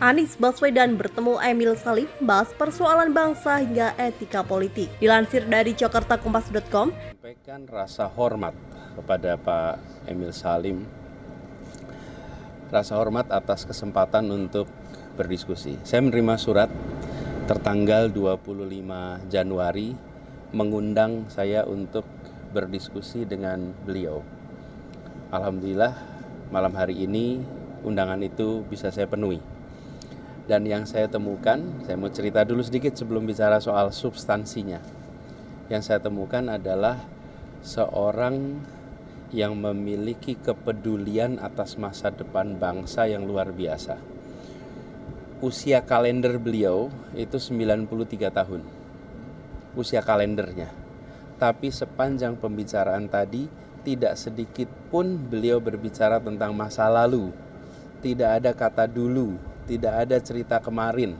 Anies Baswedan bertemu Emil Salim, bahas persoalan bangsa hingga etika politik. Dilansir dari jakartakompas.com, sampaikan rasa hormat kepada Pak Emil Salim, rasa hormat atas kesempatan untuk berdiskusi. Saya menerima surat tertanggal 25 Januari mengundang saya untuk berdiskusi dengan beliau. Alhamdulillah malam hari ini undangan itu bisa saya penuhi. Dan yang saya temukan, saya mau cerita dulu sedikit sebelum bicara soal substansinya. Yang saya temukan adalah seorang yang memiliki kepedulian atas masa depan bangsa yang luar biasa. Usia kalender beliau itu 93 tahun. Usia kalendernya. Tapi sepanjang pembicaraan tadi, tidak sedikit pun beliau berbicara tentang masa lalu. Tidak ada kata dulu. Tidak ada cerita kemarin,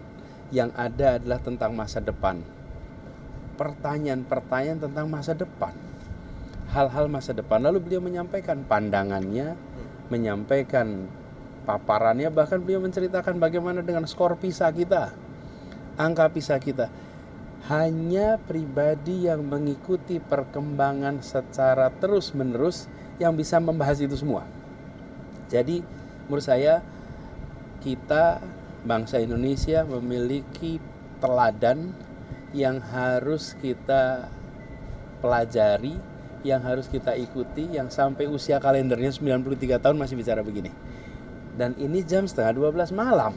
yang ada adalah tentang masa depan. Pertanyaan-pertanyaan tentang masa depan, hal-hal masa depan. Lalu beliau menyampaikan pandangannya, menyampaikan paparannya, bahkan beliau menceritakan bagaimana dengan skor PISA kita, angka PISA kita. Hanya pribadi yang mengikuti perkembangan secara terus-menerus yang bisa membahas itu semua. Jadi menurut saya, kita bangsa Indonesia memiliki teladan yang harus kita pelajari, yang harus kita ikuti, yang sampai usia kalendernya 93 tahun masih bicara begini. Dan ini jam 11:30 malam.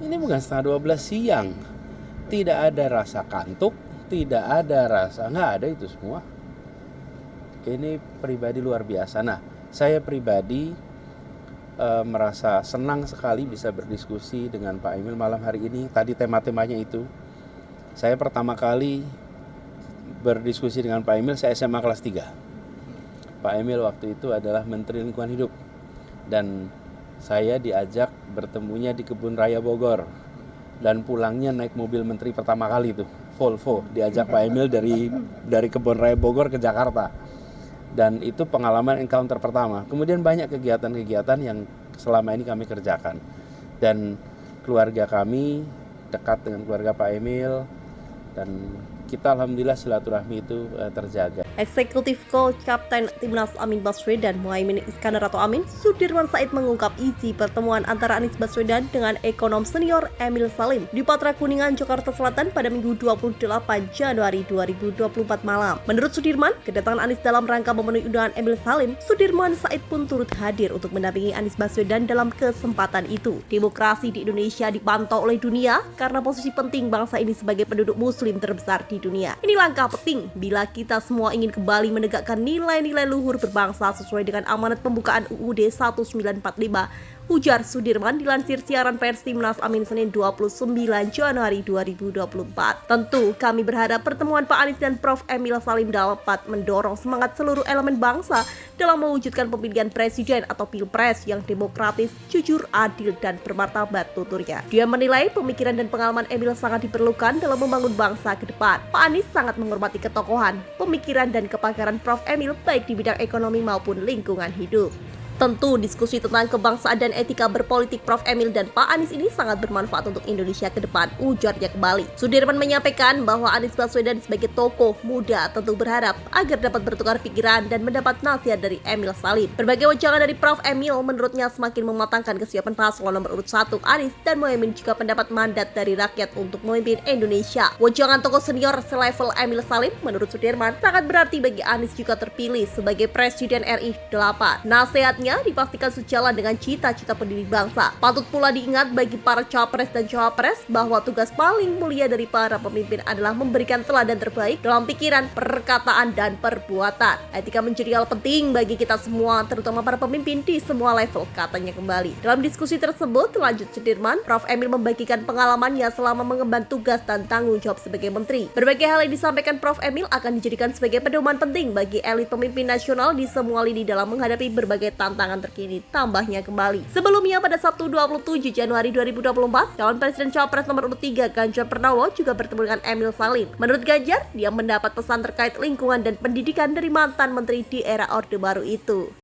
Ini bukan 11:30 siang. Tidak ada rasa kantuk, tidak ada rasa, nggak ada itu semua. Ini pribadi luar biasa. Nah, saya pribadi merasa senang sekali bisa berdiskusi dengan Pak Emil malam hari ini. Tadi tema-temanya itu. Saya pertama kali berdiskusi dengan Pak Emil, saya SMA kelas 3. Pak Emil waktu itu adalah Menteri Lingkungan Hidup. Dan saya diajak bertemunya di Kebun Raya Bogor. Dan pulangnya naik mobil menteri pertama kali itu, Volvo. Diajak Pak Emil dari Kebun Raya Bogor ke Jakarta. Dan itu pengalaman encounter pertama. Kemudian banyak kegiatan-kegiatan yang selama ini kami kerjakan. Dan keluarga kami dekat dengan keluarga Pak Emil. Dan kita alhamdulillah silaturahmi itu terjaga. Eksekutif Coach Kapten Timnas Amin Baswedan Muhaimin Iskandar atau Amin, Sudirman Said mengungkap isi pertemuan antara Anies Baswedan dengan ekonom senior Emil Salim di Patra Kuningan, Jakarta Selatan pada Minggu 28 Januari 2024 malam. Menurut Sudirman, kedatangan Anies dalam rangka memenuhi undangan Emil Salim, Sudirman Said pun turut hadir untuk mendampingi Anies Baswedan dalam kesempatan itu. Demokrasi di Indonesia dipantau oleh dunia karena posisi penting bangsa ini sebagai penduduk muslim terbesar di dunia. Ini langkah penting bila kita semua ingin kembali menegakkan nilai-nilai luhur berbangsa sesuai dengan amanat pembukaan UUD 1945, ujar Sudirman dilansir siaran pers Timnas Amin Senin 29 Januari 2024. Tentu kami berharap pertemuan Pak Anies dan Prof. Emil Salim dapat mendorong semangat seluruh elemen bangsa dalam mewujudkan pemilihan presiden atau pilpres yang demokratis, jujur, adil, dan bermartabat, tuturnya. Dia menilai pemikiran dan pengalaman Emil sangat diperlukan dalam membangun bangsa ke depan. Pak Anies sangat menghormati ketokohan, pemikiran, dan kepakaran Prof. Emil baik di bidang ekonomi maupun lingkungan hidup. Tentu diskusi tentang kebangsaan dan etika berpolitik Prof. Emil dan Pak Anies ini sangat bermanfaat untuk Indonesia ke depan, ujarnya kembali. Sudirman menyampaikan bahwa Anies Baswedan sebagai tokoh muda tentu berharap agar dapat bertukar pikiran dan mendapat nasihat dari Emil Salim. Berbagai wejangan dari Prof. Emil menurutnya semakin mematangkan kesiapan paslon nomor urut 1 Anies dan Muhaimin jika mendapat mandat dari rakyat untuk memimpin Indonesia. Wejangan tokoh senior selevel Emil Salim menurut Sudirman sangat berarti bagi Anies jika terpilih sebagai Presiden RI 8. Nasihatnya dipastikan sejalan dengan cita-cita pendiri bangsa. Patut pula diingat bagi para capres dan cawapres bahwa tugas paling mulia dari para pemimpin adalah memberikan teladan terbaik dalam pikiran, perkataan, dan perbuatan. Etika menjadi hal penting bagi kita semua, terutama para pemimpin di semua level, katanya kembali. Dalam diskusi tersebut, lanjut Sudirman, Prof. Emil membagikan pengalamannya selama mengemban tugas dan tanggung jawab sebagai menteri. Berbagai hal yang disampaikan Prof. Emil akan dijadikan sebagai pedoman penting bagi elit pemimpin nasional di semua lini dalam menghadapi berbagai tantangan terkini, tambahnya kembali. Sebelumnya pada Sabtu 27 Januari 2024, calon presiden cawapres nomor urut 3 Ganjar Pranowo juga bertemu dengan Emil Salim. Menurut Ganjar, dia mendapat pesan terkait lingkungan dan pendidikan dari mantan menteri di era Orde Baru itu.